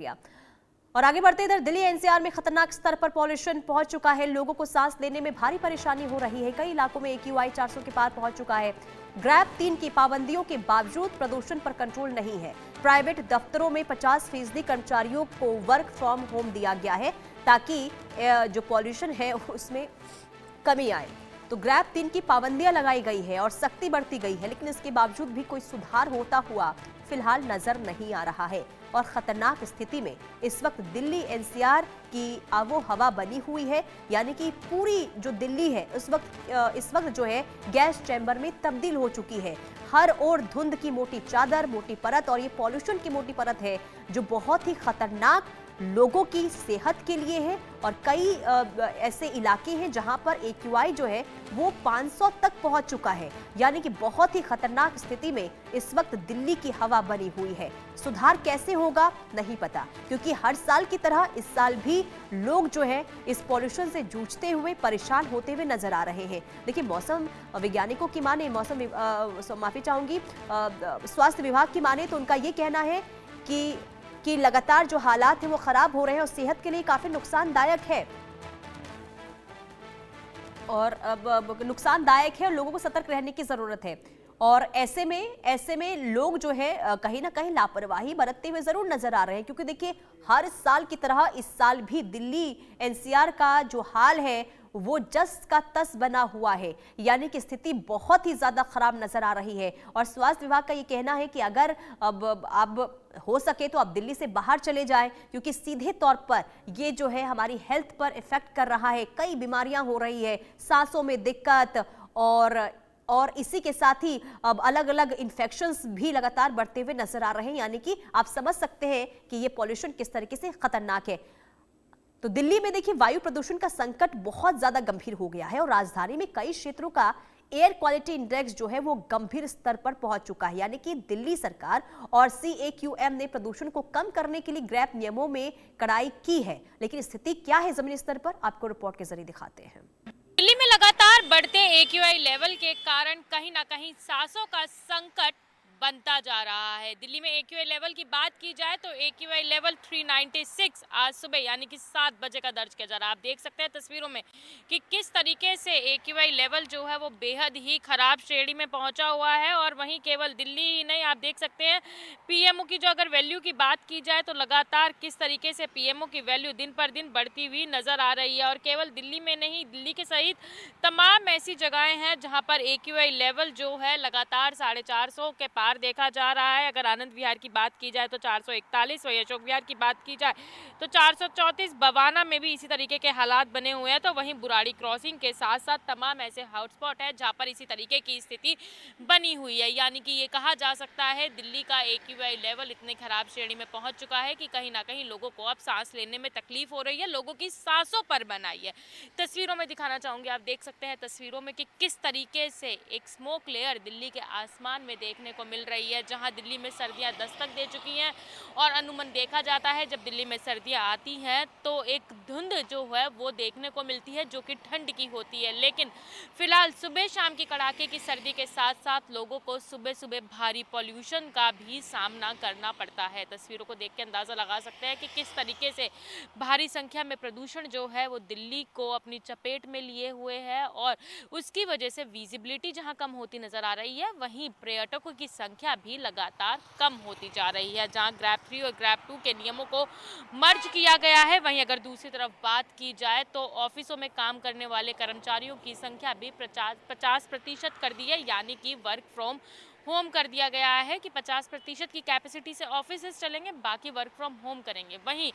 किया। और आगे बढ़ते इधर दिल्ली एनसीआर में खतरनाक स्तर पर पॉल्यूशन पहुंच चुका है। लोगों को सांस लेने में भारी परेशानी हो रही है। कई इलाकों में AQI 400 के पार पहुंच चुका है। ग्रैप 3 की पाबंदियों के बावजूद प्रदूषण पर कंट्रोल नहीं है। प्राइवेट दफ्तरों में 50% कर्मचारियों को वर्क फ्रॉम होम दिया गया है ताकि जो पॉल्यूशन है उसमें कमी आए। तो ग्रैप 3 की पाबंदियां लगाई गई है और सख्ती बढ़ती गई है, लेकिन इसके बावजूद भी कोई सुधार होता हुआ फिलहाल नजर नहीं आ रहा है। और खतरनाक स्थिति में इस वक्त दिल्ली एनसीआर की आबो हवा बनी हुई है, यानी कि पूरी जो दिल्ली है इस वक्त जो है गैस चैम्बर में तब्दील हो चुकी है। हर ओर धुंध की मोटी चादर, मोटी परत और ये पॉल्यूशन की मोटी परत है जो बहुत ही खतरनाक लोगों की सेहत के लिए है। और कई ऐसे इलाके हैं जहां पर AQI जो है वो 500 तक पहुंच चुका है, यानी कि बहुत ही खतरनाक स्थिति में इस वक्त दिल्ली की हवा बनी हुई है। सुधार कैसे होगा नहीं पता, क्योंकि हर साल की तरह इस साल भी लोग जो है इस पॉल्यूशन से जूझते हुए परेशान होते हुए नजर आ रहे हैं। देखिए, मौसम वैज्ञानिकों की माने, माफी चाहूंगी, स्वास्थ्य विभाग की माने तो उनका ये कहना है कि लगातार जो हालात हैं वो खराब हो रहे हैं और सेहत के लिए काफी नुकसानदायक है और नुकसानदायक है और लोगों को सतर्क रहने की जरूरत है। और ऐसे में लोग जो है कहीं ना कहीं लापरवाही बरतते हुए जरूर नजर आ रहे हैं, क्योंकि देखिए हर साल की तरह इस साल भी दिल्ली एनसीआर का जो हाल है वो जस का तस बना हुआ है, यानी कि स्थिति बहुत ही ज्यादा खराब नजर आ रही है। और स्वास्थ्य विभाग का ये कहना है कि अगर अब हो सके तो आप दिल्ली से बाहर चले जाएं, क्योंकि सीधे तौर पर ये जो है हमारी हेल्थ पर इफेक्ट कर रहा है। कई बीमारियां हो रही है, सांसों में दिक्कत और इसी के साथ ही अब अलग अलग इन्फेक्शंस भी लगातार बढ़ते हुए नजर आ रहे हैं, यानी कि आप समझ सकते हैं कि ये पॉल्यूशन किस तरीके से खतरनाक है। तो दिल्ली में देखिए वायु प्रदूषण का संकट बहुत ज्यादा गंभीर हो गया है और राजधानी में कई क्षेत्रों का एयर क्वालिटी इंडेक्स जो है वो गंभीर स्तर पर पहुंच चुका है, यानी कि दिल्ली सरकार और CAQM ने प्रदूषण को कम करने के लिए ग्रैप नियमों में कड़ाई की है। लेकिन स्थिति क्या है जमीनी स्तर पर, आपको रिपोर्ट के जरिए दिखाते हैं। दिल्ली में लगातार बढ़ते AQI लेवल के कारण कहीं ना कहीं सांसों का संकट बनता जा रहा है। दिल्ली में AQI लेवल की बात की जाए तो AQI लेवल 396 आज सुबह यानी कि 7 बजे का दर्ज किया जा रहा है। आप देख सकते हैं तस्वीरों में कि किस तरीके से AQI लेवल जो है वो बेहद ही खराब श्रेणी में पहुंचा हुआ है। और वहीं केवल दिल्ली ही नहीं, आप देख सकते हैं PMO की जो अगर वैल्यू की बात की जाए तो लगातार किस तरीके से PMO की वैल्यू दिन पर दिन बढ़ती हुई नजर आ रही है। और केवल दिल्ली में नहीं, दिल्ली के सहित तमाम ऐसी जगहें हैं जहाँ पर AQI लेवल जो है लगातार 450 के पार देखा जा रहा है। अगर आनंद विहार की बात की जाए तो 441, वही अशोक विहार की बात की जाए तो 434, बवाना में भी इसी तरीके के हालात बने हुए हैं। तो वहीं बुराड़ी क्रॉसिंग के साथ साथ तमाम ऐसे हॉटस्पॉट है जहां पर इसी तरीके की स्थिति बनी हुई है, यानी कि ये कहा जा सकता है दिल्ली का AQI लेवल इतनी खराब श्रेणी में पहुंच चुका है कि कहीं ना कहीं लोगों को अब सांस लेने में तकलीफ हो रही है, लोगों की सांसों पर बनाई है। तस्वीरों में दिखाना चाहूंगी, आप देख सकते हैं तस्वीरों में कि किस तरीके से एक स्मोक लेयर दिल्ली के आसमान में देखने को मिल रही है, जहां दिल्ली में सर्दियां दस्तक दे चुकी हैं। और अनुमान देखा जाता है जब दिल्ली में सर्दियां आती हैं तो एक धुंध जो है वो देखने को मिलती है जो कि ठंड की होती है। लेकिन फिलहाल सुबह शाम की कड़ाके की सर्दी के साथ साथ लोगों को सुबह सुबह भारी पॉल्यूशन का भी सामना करना पड़ता है। तस्वीरों को देख के अंदाजा लगा सकते हैं कि किस तरीके से भारी संख्या में प्रदूषण जो है वो दिल्ली को अपनी चपेट में लिए हुए है और उसकी वजह से विजिबिलिटी जहां कम होती नजर आ रही है, वहीं पर्यटकों की संख्या भी लगातार कम होती जा रही है। जहां ग्रैप 3 और ग्रैप 2 के नियमों को मर्ज किया गया है, वहीं अगर दूसरी तरफ बात की जाए तो ऑफिसों में काम करने वाले कर्मचारियों की संख्या भी 50% कर दी है, यानी कि वर्क फ्रॉम होम कर दिया गया है कि 50% की कैपेसिटी से ऑफिस चलेंगे, बाकी वर्क फ्रॉम होम करेंगे। वहीं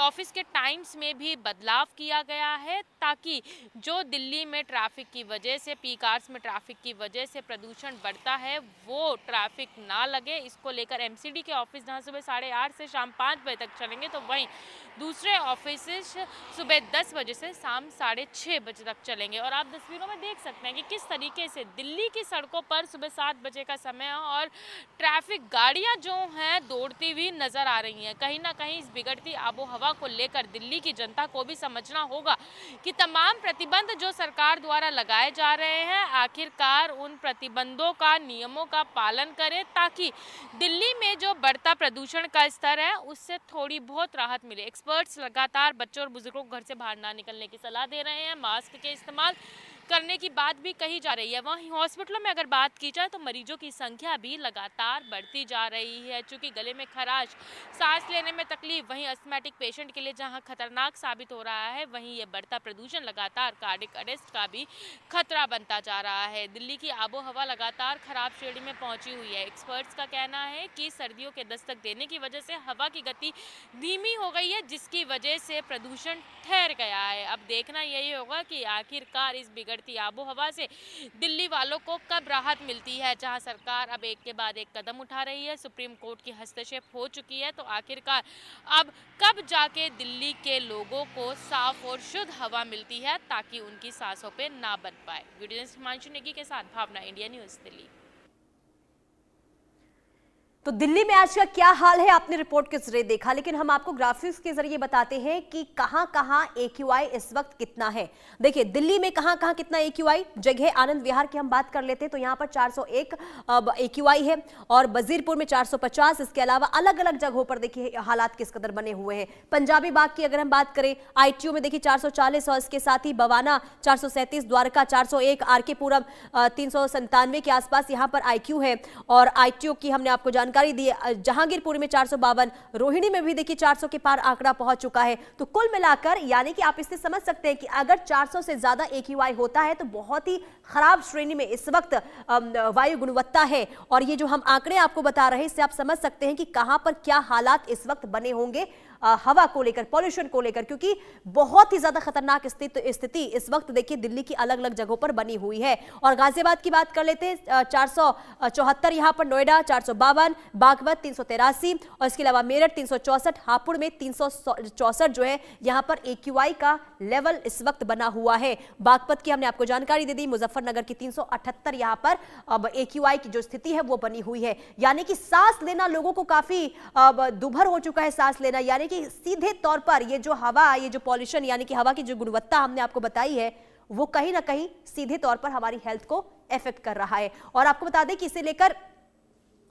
ऑफिस के टाइम्स में भी बदलाव किया गया है ताकि जो दिल्ली में ट्रैफिक की वजह से, पीक आवर्स में ट्रैफिक की वजह से प्रदूषण बढ़ता है वो ट्रैफिक ना लगे। इसको लेकर MCD के ऑफिस जहां सुबह 8:30 से शाम 5 बजे तक चलेंगे, तो वहीं दूसरे ऑफिस सुबह 10 बजे से शाम 6:30 बजे तक चलेंगे। और आप तस्वीरों में देख सकते हैं कि किस तरीके से दिल्ली की सड़कों पर सुबह 7 बजे का समय में और ट्रैफिक गाड़ियां जो हैं दौड़ती हुई नजर आ रही हैं। कहीं ना कहीं इस बिगड़ती आबो हवा को लेकर दिल्ली की जनता को भी समझना होगा कि तमाम प्रतिबंध जो सरकार द्वारा लगाए जा रहे हैं आखिरकार उन प्रतिबंधों का, नियमों का पालन करें ताकि दिल्ली में जो बढ़ता प्रदूषण का स्तर है उससे थोड़ी बहुत राहत मिले। एक्सपर्ट्स लगातार बच्चों और बुजुर्गों को घर से बाहर ना निकलने की सलाह दे रहे हैं, मास्क के इस्तेमाल करने की बात भी कही जा रही है। वहीं हॉस्पिटलों में अगर बात की जाए तो मरीजों की संख्या भी लगातार बढ़ती जा रही है। चूंकि गले में खराश, सांस लेने में तकलीफ, वहीं अस्थमैटिक पेशेंट के लिए जहां खतरनाक साबित हो रहा है, वहीं ये बढ़ता प्रदूषण लगातार कार्डियक अरेस्ट का भी खतरा बनता जा रहा है। दिल्ली की आबो हवा लगातार खराब श्रेणी में पहुंची हुई है। एक्सपर्ट्स का कहना है कि सर्दियों के दस्तक देने की वजह से हवा की गति धीमी हो गई है, जिसकी वजह से प्रदूषण ठहर गया है। अब देखना यही होगा कि आखिरकार इस बिगड़ती आबो हवा से दिल्ली वालों को कब राहत मिलती है। जहां सरकार अब एक के बाद एक कदम उठा रही है, सुप्रीम कोर्ट की हस्तक्षेप हो चुकी है, तो आखिरकार अब कब जाके दिल्ली के लोगों को साफ और शुद्ध हवा मिलती है ताकि उनकी सांसों पे ना बन पाए। वीडियो जर्नलिस्ट हिमांशु नेगी के साथ भावना, इंडिया न्यूज दिल्ली। तो दिल्ली में आज का क्या हाल है आपने रिपोर्ट के जरिए देखा, लेकिन हम आपको ग्राफिक्स के जरिए बताते हैं कि कहां-कहां AQI इस वक्त कितना है। देखिए दिल्ली में कहां-कहां कितना AQI, जगह आनंद विहार की हम बात कर लेते हैं तो यहां पर 401 AQI है और वजीरपुर में 450। इसके अलावा अलग अलग जगहों पर देखिए हालात किस कदर बने हुए हैं। पंजाबी बाग की अगर हम बात करें, ITO में देखिए 440 और इसके साथ ही बवाना 437, द्वारका 401, RK पुरम 397 के आसपास यहां पर IQ है। और ITO की हमने आपको जानकारी दी, जहांगीरपुर में 452, रोहिणी में भी देखिए 400 के पार आंकड़ा पहुंच चुका है। तो कुल मिलाकर यानी कि आप इससे समझ सकते हैं कि अगर 400 से ज्यादा AQI होता है तो बहुत ही खराब श्रेणी में इस वक्त वायु गुणवत्ता है। और ये जो हम आंकड़े आपको बता रहे हैं इससे आप समझ सकते हैं कि कहां पर क्या हालात इस वक्त बने होंगे हवा को लेकर, पॉल्यूशन को लेकर, क्योंकि बहुत ही ज्यादा खतरनाक स्थिति इस वक्त देखिए दिल्ली की अलग अलग जगहों पर बनी हुई है। और गाजियाबाद की बात कर लेते हैं, 474 यहां पर, नोएडा 452, बागपत 383 और इसके अलावा मेरठ 364, हापुड़ में 364 जो है यहां पर AQI का लेवल इस वक्त बना हुआ है। बागपत की हमने आपको जानकारी दे दी, मुजफ्फरनगर की 378 यहां पर अब AQI की जो स्थिति है वो बनी हुई है। यानी कि सांस लेना लोगों को काफी दुभर हो चुका है सांस लेना, यानी कि सीधे तौर पर ये जो हवा, ये जो पॉल्यूशन यानी कि हवा की जो गुणवत्ता हमने आपको बताई है वो कहीं ना कहीं सीधे तौर पर हमारी हेल्थ को इफेक्ट कर रहा है। और आपको बता दें कि इसे लेकर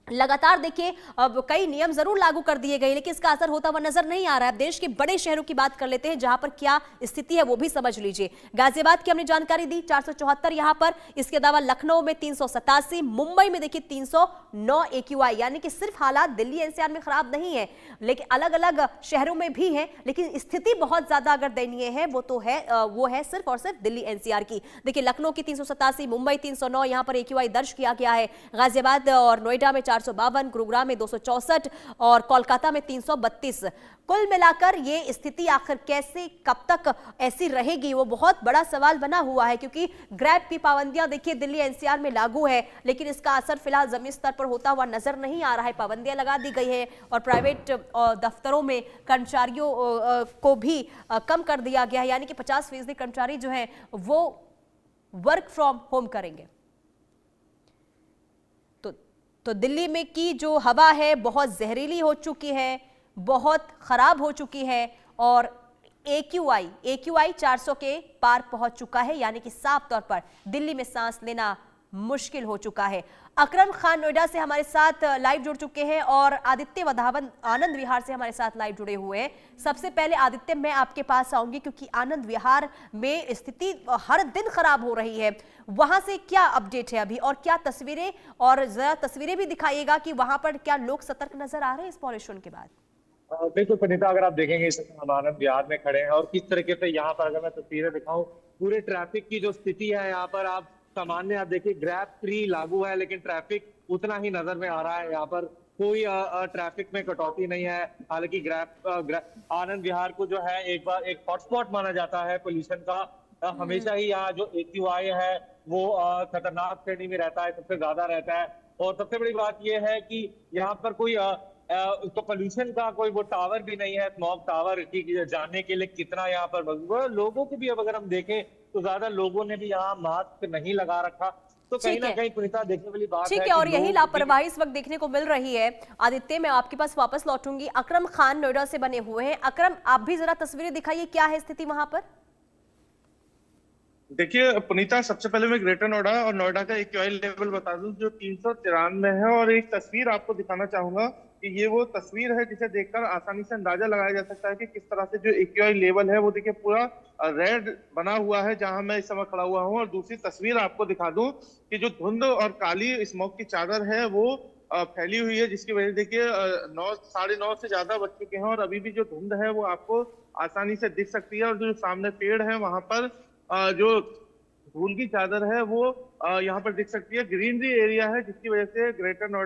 लगातार देखिए अब कई नियम जरूर लागू कर दिए गए, लेकिन इसका असर होता हुआ नजर नहीं आ रहा है। अब देश के बड़े शहरों की बात कर लेते हैं जहां पर क्या स्थिति है वो भी समझ लीजिए। गाजियाबाद की हमने जानकारी दी 474 यहां पर, इसके अलावा लखनऊ में 387, मुंबई में देखिए 309 AQI, यानी कि सिर्फ हालात दिल्ली NCR में खराब नहीं है लेकिन अलग अलग शहरों में भी है, लेकिन स्थिति बहुत ज्यादा अगर दयनीय है वो है सिर्फ और सिर्फ दिल्ली NCR की। देखिए लखनऊ की 387, मुंबई 309 यहां पर AQI दर्ज किया गया है। गाजियाबाद और नोएडा में 452, गुरुग्राम में 264 और कोलकाता में 332। कुल मिलाकर ये स्थिति आखिर कैसे कब तक ऐसी रहेगी वो बहुत बड़ा सवाल बना हुआ है, क्योंकि ग्रैब की पाबंदियां देखिए दिल्ली NCR में लागू है लेकिन इसका असर फिलहाल जमीनी स्तर पर होता हुआ नजर नहीं आ रहा है। पाबंदियां लगा दी गई है और प्राइवेट दफ्तरों में कर्मचारियों को भी कम कर दिया गया है, यानी कि 50% कर्मचारी जो है वो वर्क फ्रॉम होम करेंगे। तो दिल्ली में की जो हवा है बहुत जहरीली हो चुकी है, बहुत खराब हो चुकी है और AQI 400 के पार पहुंच चुका है, यानी कि साफ तौर पर दिल्ली में सांस लेना मुश्किल हो चुका है। अकरम खान नोएडा से हमारे साथ लाइव जुड़ चुके हैं और आदित्य वधावन आनंद विहार से हमारे साथ लाइव जुड़े हुए हैं। सबसे पहले आदित्य मैं आपके पास आऊंगी क्योंकि आनंद विहार में स्थिति हर दिन खराब हो रही है, वहां से क्या अपडेट है अभी और क्या तस्वीरें, और जरा तस्वीरें भी दिखाइएगा कि वहां पर क्या लोग सतर्क नजर आ रहे हैं इस पॉल्यूशन के बाद। बिल्कुल पनीता, अगर आप देखेंगे इस समय हम आनंद विहार में खड़े हैं और किस तरीके से यहाँ पर अगर मैं तस्वीरें दिखाऊं पूरे ट्रैफिक की जो स्थिति है यहाँ पर आप सामान्य आप देखिए ग्रैब 3 लागू है लेकिन ट्रैफिक उतना ही नजर में आ रहा है। यहाँ पर कोई ट्रैफिक में कटौती नहीं है। हालांकि आनंद विहार को जो है एक हॉटस्पॉट माना जाता है पोल्यूशन का। हमेशा ही यहाँ जो AQI है वो खतरनाक श्रेणी में रहता है, सबसे ज्यादा रहता है। और सबसे बड़ी बात यह है कि यहाँ पर कोई तो पोल्यूशन का कोई वो टावर भी नहीं है, स्मॉग टावर की जानने के लिए कितना यहाँ पर लोगों को भी अब अगर हम देखें तो ज्यादा लोगों ने भी यहाँ मास्क नहीं लगा रखा। तो कहीं ठीक ना है। कहीं पुनीता देखने वाली बात ठीक है है, कि और यही लोग लापरवाही इस वक्त देखने को मिल रही है। आदित्य, मैं आपके पास वापस लौटूंगी। अकरम खान नोएडा से बने हुए हैं। अकरम, आप भी जरा तस्वीरें दिखाइए, क्या है स्थिति वहां पर? देखिए पुनीता, सबसे पहले मैं ग्रेटर नोएडा और नोएडा का एक्यूआई लेवल बता दूं जो 393 है। और एक तस्वीर आपको दिखाना चाहूंगा कि ये वो तस्वीर है जिसे देखकर आसानी से अंदाजा लगाया जा सकता है कि किस तरह से जो एक्यूआई लेवल है वो देखिए पूरा रेड बना हुआ है जहां मैं इस समय खड़ा हुआ हूं। और दूसरी तस्वीर आपको दिखा दूं कि जो धुंध और काली स्मोक की चादर है वो फैली हुई है, जिसकी वजह से देखिए 9, 9:30 से ज्यादा बज चुके हैं और अभी भी जो धुंध है वो आपको आसानी से दिख सकती है। और जो सामने पेड़ है वहां पर जो धूल की चादर है वो यहाँ पर दिख सकती है। ग्रीनरी एरिया है जिसकी वजह से ग्रेटर नोएडा